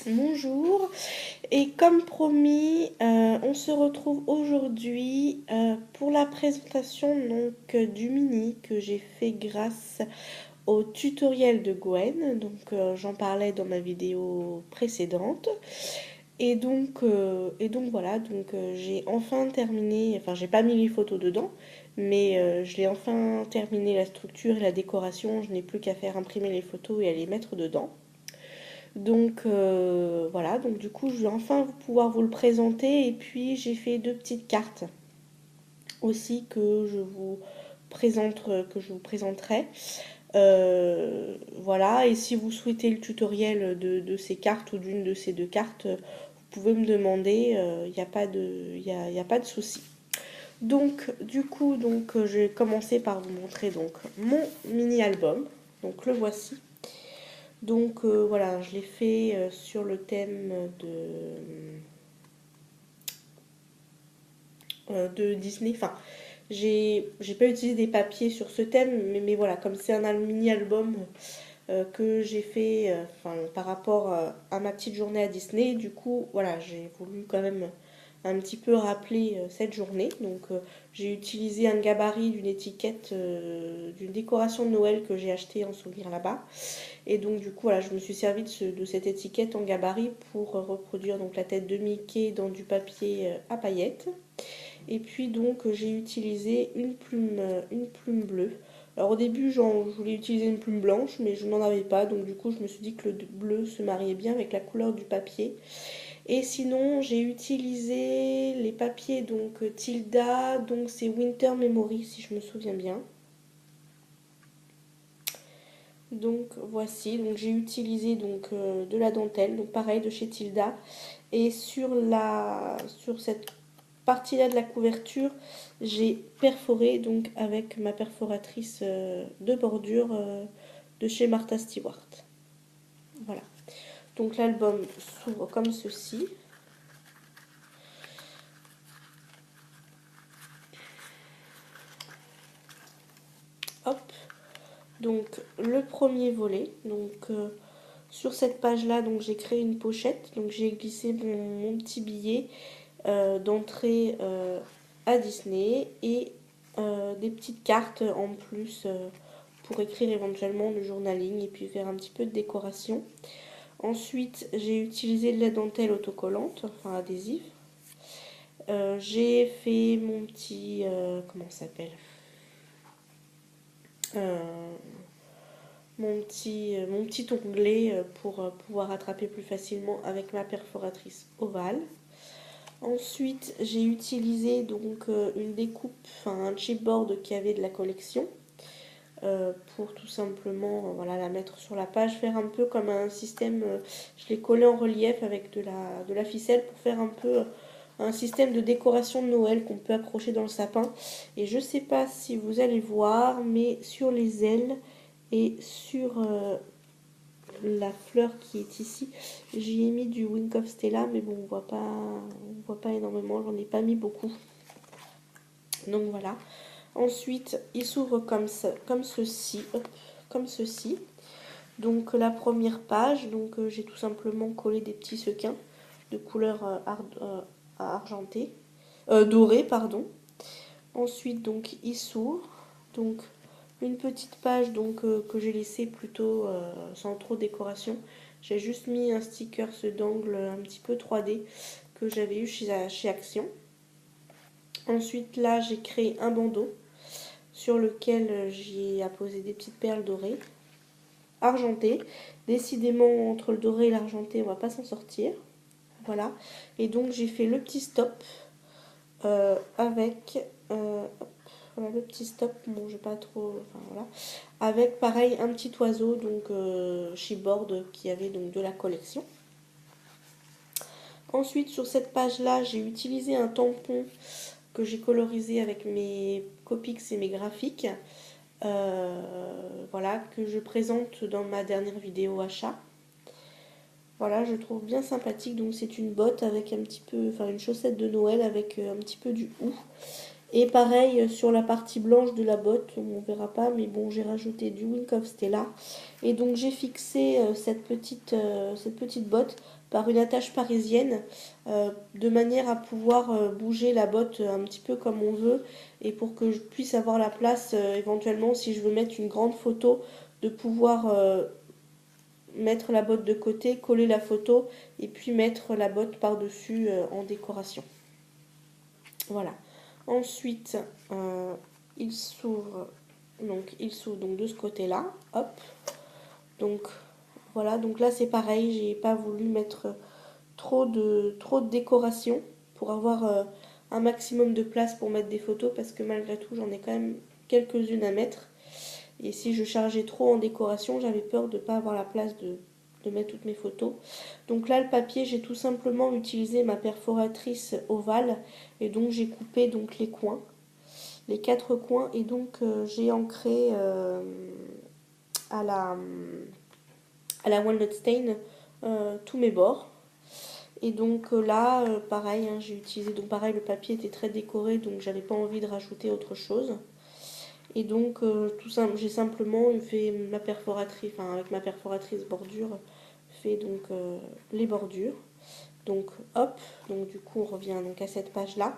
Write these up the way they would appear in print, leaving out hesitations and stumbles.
Bonjour, et comme promis, on se retrouve aujourd'hui pour la présentation du mini que j'ai fait grâce au tutoriel de Gwen. J'en parlais dans ma vidéo précédente. Et donc voilà, j'ai enfin terminé, enfin j'ai pas mis les photos dedans, mais je l'ai enfin terminé la structure et la décoration. Je n'ai plus qu'à faire imprimer les photos et à les mettre dedans. Voilà, donc du coup je vais enfin pouvoir vous le présenter, et puis j'ai fait deux petites cartes aussi que je vous présenterai. Voilà, et si vous souhaitez le tutoriel de ces cartes ou d'une de ces deux cartes, vous pouvez me demander, il n'y a pas de, y a pas de souci. Je vais commencer par vous montrer mon mini album. Donc le voici. Voilà, je l'ai fait sur le thème de Disney. Enfin, j'ai pas utilisé des papiers sur ce thème, mais voilà, comme c'est un mini-album que j'ai fait par rapport à ma petite journée à Disney, du coup, voilà, j'ai voulu quand même un petit peu rappeler cette journée. J'ai utilisé un gabarit d'une étiquette d'une décoration de Noël que j'ai acheté en souvenir là-bas. Et donc du coup voilà, je me suis servi de cette étiquette en gabarit pour reproduire la tête de Mickey dans du papier à paillettes. Et puis j'ai utilisé une plume bleue. Alors au début je voulais utiliser une plume blanche, mais je n'en avais pas, donc du coup je me suis dit que le bleu se mariait bien avec la couleur du papier. Et sinon j'ai utilisé les papiers Tilda, donc c'est Winter Memory si je me souviens bien. Donc voici, donc j'ai utilisé de la dentelle, donc pareil de chez Tilda. Et sur cette partie-là de la couverture, j'ai perforé donc avec ma perforatrice de bordure de chez Martha Stewart. Voilà. Donc l'album s'ouvre comme ceci. Hop. Donc le premier volet. Sur cette page-là, j'ai créé une pochette. Donc j'ai glissé mon petit billet d'entrée à Disney et des petites cartes en plus pour écrire éventuellement le journaling et puis faire un petit peu de décoration. Ensuite, j'ai utilisé de la dentelle autocollante, enfin adhésive. J'ai fait mon petit... comment ça s'appelle mon petit onglet pour pouvoir attraper plus facilement avec ma perforatrice ovale. Ensuite, j'ai utilisé une découpe, enfin un chipboard qui avait de la collection pour tout simplement voilà, la mettre sur la page, faire un peu comme un système. Je l'ai collé en relief avec de la ficelle pour faire un peu un système de décoration de Noël qu'on peut accrocher dans le sapin. Et je sais pas si vous allez voir, mais sur les ailes et sur la fleur qui est ici, j'y ai mis du Wink of Stella, mais bon, on voit pas énormément, j'en ai pas mis beaucoup. Donc voilà. Ensuite, il s'ouvre comme ceci, hop, comme ceci. Donc la première page, j'ai tout simplement collé des petits sequins de couleur argentée, dorée, pardon. Ensuite, il s'ouvre. Donc une petite page que j'ai laissée plutôt sans trop de décoration. J'ai juste mis un sticker d'angle un petit peu 3D que j'avais eu chez Action. Ensuite là j'ai créé un bandeau sur lequel j'ai apposé des petites perles dorées, argentées. Décidément entre le doré et l'argenté on va pas s'en sortir. Voilà. Et donc j'ai fait le petit stop avec voilà, le petit stop, bon j'ai pas trop, enfin voilà, avec pareil un petit oiseau chipboard qui avait de la collection. Ensuite sur cette page là j'ai utilisé un tampon que j'ai colorisé avec mes Copics et mes graphiques, voilà, que je présente dans ma dernière vidéo achat. Voilà, je trouve bien sympathique. Donc c'est une botte avec un petit peu, enfin une chaussette de Noël avec un petit peu du hou. Et pareil sur la partie blanche de la botte, on ne verra pas, mais bon, j'ai rajouté du Wink of Stella. Et donc j'ai fixé cette petite botte par une attache parisienne, de manière à pouvoir bouger la botte un petit peu comme on veut, et pour que je puisse avoir la place éventuellement, si je veux mettre une grande photo, de pouvoir mettre la botte de côté, coller la photo, et puis mettre la botte par-dessus en décoration. Voilà. Ensuite, il s'ouvre donc de ce côté-là. Hop. Donc voilà, donc là c'est pareil, j'ai pas voulu mettre trop de décoration pour avoir un maximum de place pour mettre des photos, parce que malgré tout j'en ai quand même quelques-unes à mettre. Et si je chargeais trop en décoration, j'avais peur de ne pas avoir la place de mettre toutes mes photos. Donc là, le papier, j'ai tout simplement utilisé ma perforatrice ovale. Et donc, j'ai coupé donc, les coins, les 4 coins. Et donc, j'ai ancré à la walnut stain tous mes bords. Et donc là, pareil, hein, j'ai utilisé, donc pareil, le papier était très décoré, donc j'avais pas envie de rajouter autre chose. Et donc, j'ai simplement fait ma perforatrice, enfin avec ma perforatrice bordure, fait donc les bordures. Donc hop, donc du coup on revient donc à cette page là.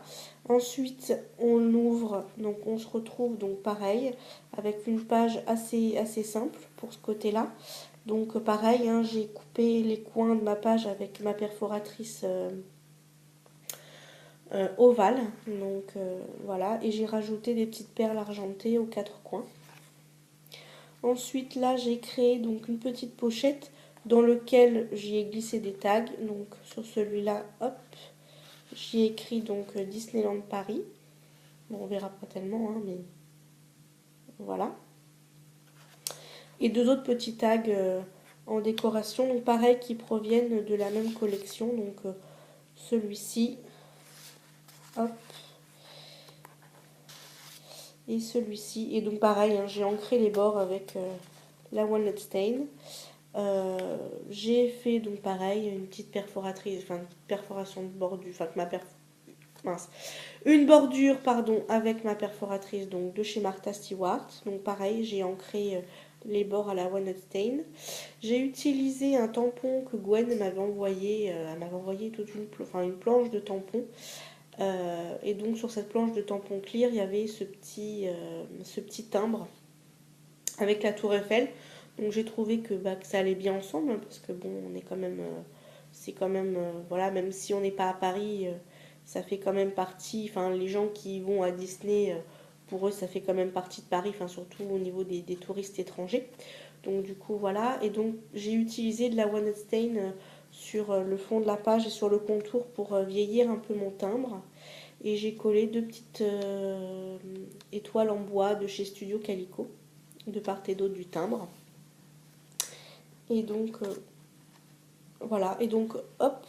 Ensuite on ouvre, donc on se retrouve donc pareil avec une page assez simple pour ce côté là. Donc pareil, hein, j'ai coupé les coins de ma page avec ma perforatrice ovale. Donc voilà, et j'ai rajouté des petites perles argentées aux 4 coins. Ensuite là j'ai créé donc une petite pochette dans lequel j'y ai glissé des tags. Donc sur celui-là, hop, j'y ai écrit donc Disneyland Paris. Bon, on verra pas tellement, hein, mais voilà. Et 2 autres petits tags en décoration, donc pareil, qui proviennent de la même collection. Donc celui-ci, hop, et celui-ci. Et donc pareil, hein, j'ai ancré les bords avec la walnut stain. J'ai fait donc pareil une petite perforatrice, enfin une perforation de bordure, enfin une bordure pardon avec ma perforatrice donc de chez Martha Stewart. Donc pareil, j'ai ancré les bords à la walnut stain. J'ai utilisé un tampon que Gwen m'avait envoyé, elle m'avait envoyé toute une planche de tampons. Et donc sur cette planche de tampon clear, il y avait ce petit timbre avec la tour Eiffel. Donc j'ai trouvé que ça allait bien ensemble, hein, parce que bon, on est quand même, c'est quand même, voilà, même si on n'est pas à Paris, ça fait quand même partie, enfin les gens qui vont à Disney, pour eux ça fait quand même partie de Paris, enfin surtout au niveau des touristes étrangers. Donc du coup voilà, et donc j'ai utilisé de la walnut stain sur le fond de la page et sur le contour pour vieillir un peu mon timbre. Et j'ai collé 2 petites étoiles en bois de chez Studio Calico, de part et d'autre du timbre. Et donc voilà, et donc hop,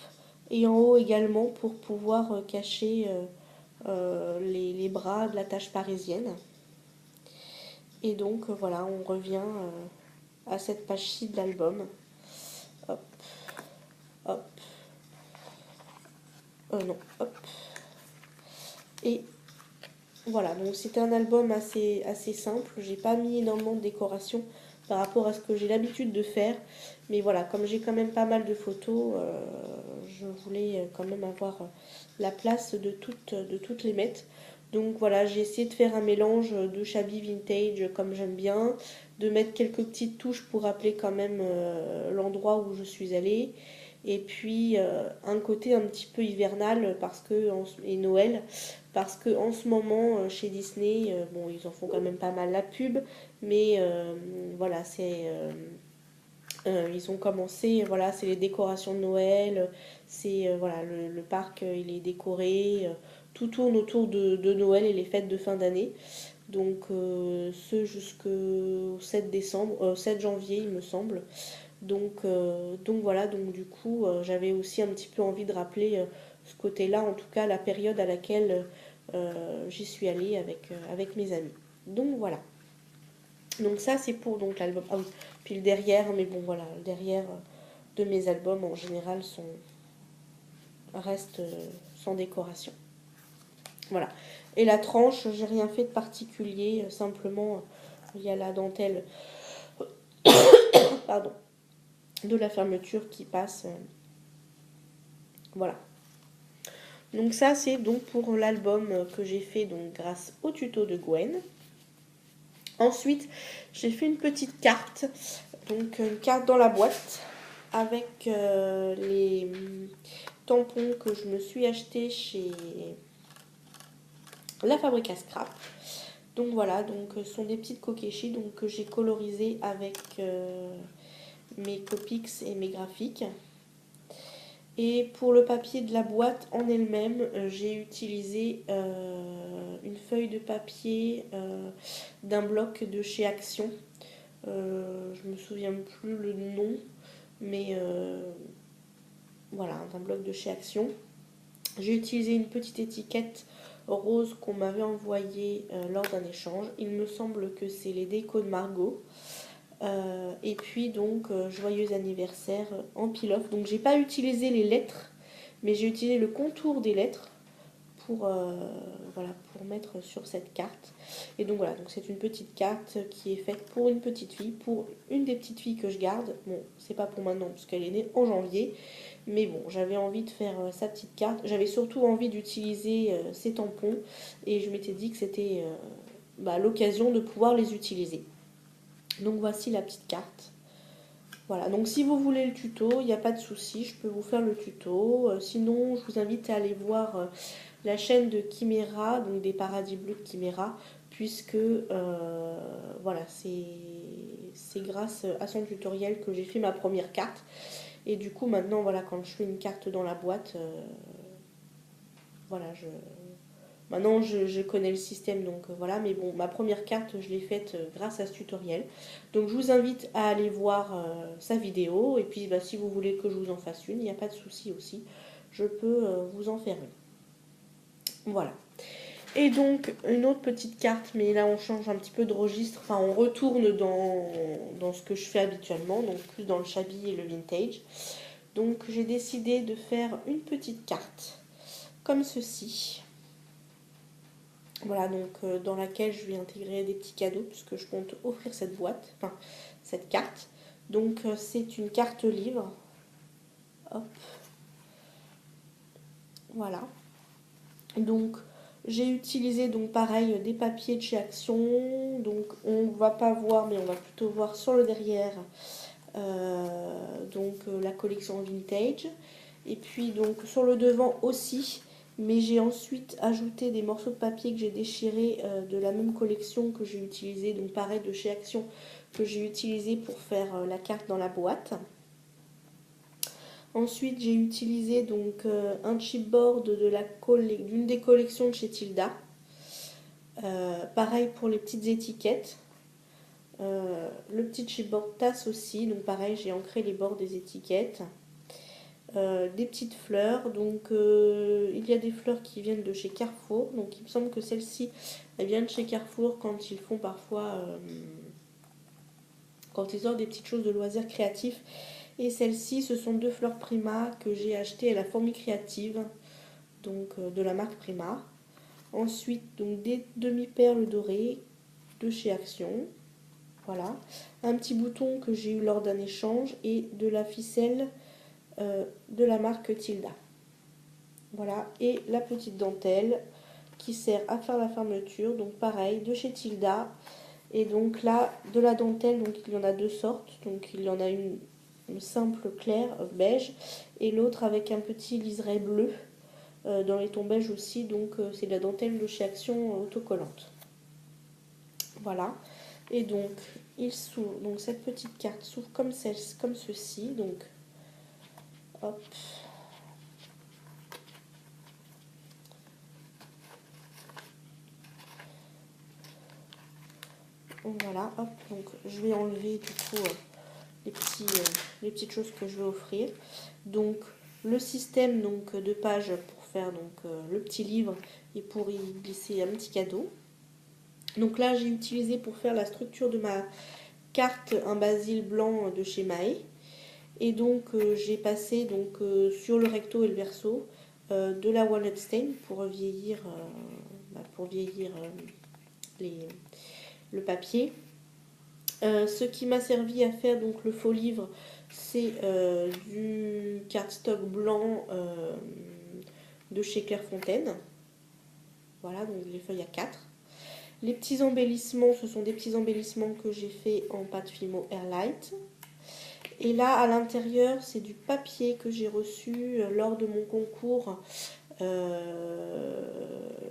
et en haut également pour pouvoir cacher les bras de la tache parisienne. Et donc voilà, on revient à cette page-ci de l'album. Hop, hop, non, hop. Et voilà, donc c'était un album assez simple. J'ai pas mis énormément de décoration par rapport à ce que j'ai l'habitude de faire. Mais voilà, comme j'ai quand même pas mal de photos, je voulais quand même avoir la place de toutes les mettre. Donc voilà, j'ai essayé de faire un mélange de shabby vintage comme j'aime bien, de mettre quelques petites touches pour rappeler quand même l'endroit où je suis allée. Et puis un côté un petit peu hivernal et Noël, parce que en ce moment chez Disney, bon ils en font quand même pas mal la pub, mais voilà ils ont commencé, voilà, c'est les décorations de Noël, c'est voilà, le parc il est décoré, tout tourne autour de Noël et les fêtes de fin d'année. Donc ce jusqu'au 7 décembre, 7 janvier il me semble. Donc voilà, donc du coup j'avais aussi un petit peu envie de rappeler ce côté-là, en tout cas la période à laquelle j'y suis allée avec mes amis. Donc voilà. Donc ça c'est pour donc l'album. Ah oui, puis le derrière, mais bon voilà, le derrière de mes albums en général reste sans décoration. Voilà. Et la tranche, j'ai rien fait de particulier, simplement il y a la dentelle, pardon, de la fermeture qui passe. Voilà. Donc ça c'est donc pour l'album que j'ai fait donc grâce au tuto de Gwen. Ensuite, j'ai fait une petite carte, donc une carte dans la boîte avec les tampons que je me suis acheté chez la Fabrique à Scrap. Donc voilà, donc ce sont des petites kokeshi donc, que j'ai colorisées avec mes Copics et mes graphiques. Et pour le papier de la boîte en elle-même, j'ai utilisé une feuille de papier d'un bloc de chez Action. Je me souviens plus le nom, mais voilà, d'un bloc de chez Action. J'ai utilisé une petite étiquette rose qu'on m'avait envoyée lors d'un échange. Il me semble que c'est les décos de Margot. Et puis donc joyeux anniversaire en peel-off. Donc j'ai pas utilisé les lettres, mais j'ai utilisé le contour des lettres pour, voilà, pour mettre sur cette carte. Et donc voilà, donc c'est une petite carte qui est faite pour une petite fille, pour une des petites filles que je garde. Bon, c'est pas pour maintenant parce qu'elle est née en janvier, mais bon, j'avais envie de faire sa petite carte. J'avais surtout envie d'utiliser ces tampons et je m'étais dit que c'était l'occasion de pouvoir les utiliser. Donc voici la petite carte. Voilà, donc si vous voulez le tuto, il n'y a pas de souci, je peux vous faire le tuto. Sinon, je vous invite à aller voir la chaîne de Chimera, donc des paradis bleus de Chimera, puisque voilà, c'est grâce à son tutoriel que j'ai fait ma première carte. Et du coup, maintenant, voilà, quand je fais une carte dans la boîte, voilà, maintenant je connais le système, donc voilà, mais bon, ma première carte, je l'ai faite grâce à ce tutoriel. Donc je vous invite à aller voir sa vidéo, et puis si vous voulez que je vous en fasse une, il n'y a pas de souci aussi, je peux vous en faire une. Voilà. Et donc une autre petite carte, mais là on change un petit peu de registre, enfin on retourne dans ce que je fais habituellement, donc plus dans le shabby et le vintage. Donc j'ai décidé de faire une petite carte comme ceci. Voilà, donc dans laquelle je vais intégrer des petits cadeaux puisque je compte offrir cette boîte, enfin cette carte. Donc c'est une carte livre. Hop. Voilà. Donc j'ai utilisé donc pareil des papiers de chez Action. Donc on ne va pas voir mais on va plutôt voir sur le derrière la collection vintage. Et puis donc sur le devant aussi. Mais j'ai ensuite ajouté des morceaux de papier que j'ai déchirés de la même collection que j'ai utilisé, donc pareil de chez Action, que j'ai utilisé pour faire la carte dans la boîte. Ensuite j'ai utilisé donc un chipboard d'une des collections de chez Tilda. Pareil pour les petites étiquettes. Le petit chipboard tasse aussi, donc pareil j'ai ancré les bords des étiquettes. Des petites fleurs, donc il y a des fleurs qui viennent de chez Carrefour, donc il me semble que celles-ci elles viennent de chez Carrefour quand ils font parfois quand ils ont des petites choses de loisirs créatifs. Et celles-ci ce sont 2 fleurs Prima que j'ai achetées à la Fourmi Créative, donc de la marque Prima. Ensuite donc des demi-perles dorées de chez Action, voilà, un petit bouton que j'ai eu lors d'un échange et de la ficelle de la marque Tilda. Voilà, et la petite dentelle qui sert à faire la fermeture, donc pareil, de chez Tilda. Et donc là, de la dentelle, donc il y en a 2 sortes, donc il y en a une simple claire, beige, et l'autre avec un petit liseré bleu, dans les tons beige aussi, donc c'est de la dentelle de chez Action autocollante. Voilà, et donc il s'ouvre, donc cette petite carte s'ouvre comme ceci, donc hop. Voilà, hop, donc je vais enlever du coup les petites choses que je vais offrir. Donc le système donc, de pages pour faire donc, le petit livre et pour y glisser un petit cadeau. Donc là j'ai utilisé pour faire la structure de ma carte un basil blanc de chez Mae. Et donc j'ai passé donc, sur le recto et le verso de la walnut stain pour vieillir, le papier. Ce qui m'a servi à faire donc le faux livre, c'est du cardstock blanc de chez Clairefontaine. Voilà, donc les feuilles à 4. Les petits embellissements, ce sont des petits embellissements que j'ai fait en pâte Fimo Airlight. Et là, à l'intérieur, c'est du papier que j'ai reçu lors de mon concours.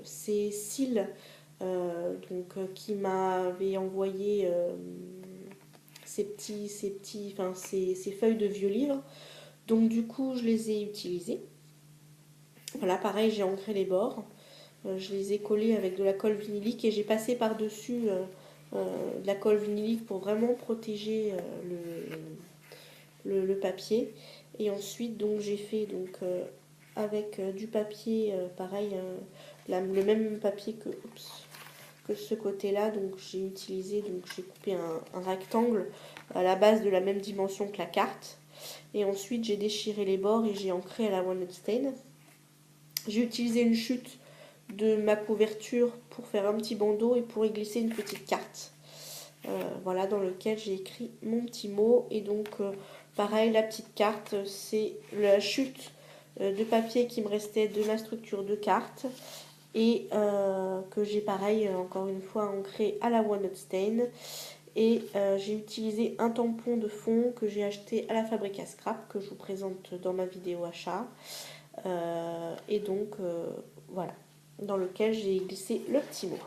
C'est Cille qui m'avait envoyé ces feuilles de vieux livres. Donc du coup, je les ai utilisées. Voilà, pareil, j'ai ancré les bords. Je les ai collés avec de la colle vinylique et j'ai passé par-dessus de la colle vinylique pour vraiment protéger le papier. Et ensuite, donc, j'ai fait avec du papier, pareil, le même papier que ce côté-là. Donc, j'ai utilisé, donc j'ai coupé un rectangle à la base de la même dimension que la carte. Et ensuite, j'ai déchiré les bords et j'ai ancré à la walnut stain. J'ai utilisé une chute de ma couverture pour faire un petit bandeau et pour y glisser une petite carte. Voilà, dans lequel j'ai écrit mon petit mot. Et donc, pareil, la petite carte, c'est la chute de papier qui me restait de ma structure de carte. Et que j'ai, pareil, encore une fois, ancré à la walnut stain. Et j'ai utilisé un tampon de fond que j'ai acheté à la Fabrica Scrap, que je vous présente dans ma vidéo achat. Et donc, voilà, dans lequel j'ai glissé le petit mot.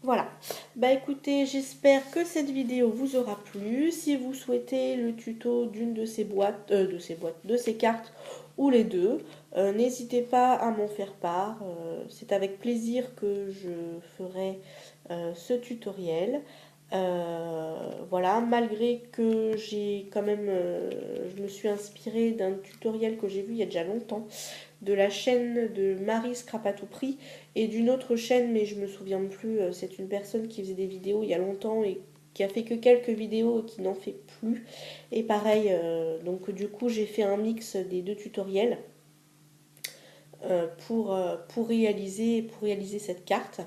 Voilà, bah écoutez, j'espère que cette vidéo vous aura plu. Si vous souhaitez le tuto d'une de ces de ces cartes ou les deux, n'hésitez pas à m'en faire part. C'est avec plaisir que je ferai ce tutoriel. Voilà, malgré que j'ai quand même, je me suis inspirée d'un tutoriel que j'ai vu il y a déjà longtemps, de la chaîne de Marie Scrap à tout prix et d'une autre chaîne, mais je me souviens plus, c'est une personne qui faisait des vidéos il y a longtemps et qui a fait que quelques vidéos et qui n'en fait plus. Et pareil, donc du coup j'ai fait un mix des deux tutoriels pour réaliser cette carte.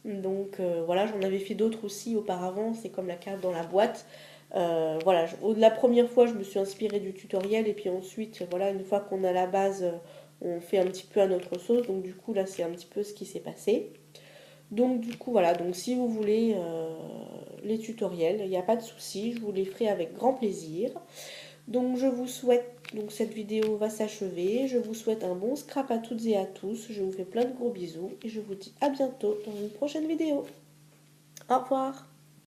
Donc voilà, j'en avais fait d'autres aussi auparavant, c'est comme la carte dans la boîte. Voilà, la première fois je me suis inspirée du tutoriel et puis ensuite, voilà, une fois qu'on a la base, on fait un petit peu à notre sauce. Donc du coup là c'est un petit peu ce qui s'est passé. Donc du coup voilà, donc si vous voulez les tutoriels, il n'y a pas de souci, je vous les ferai avec grand plaisir. Donc je vous souhaite, donc cette vidéo va s'achever, je vous souhaite un bon scrap à toutes et à tous, je vous fais plein de gros bisous et je vous dis à bientôt dans une prochaine vidéo. Au revoir.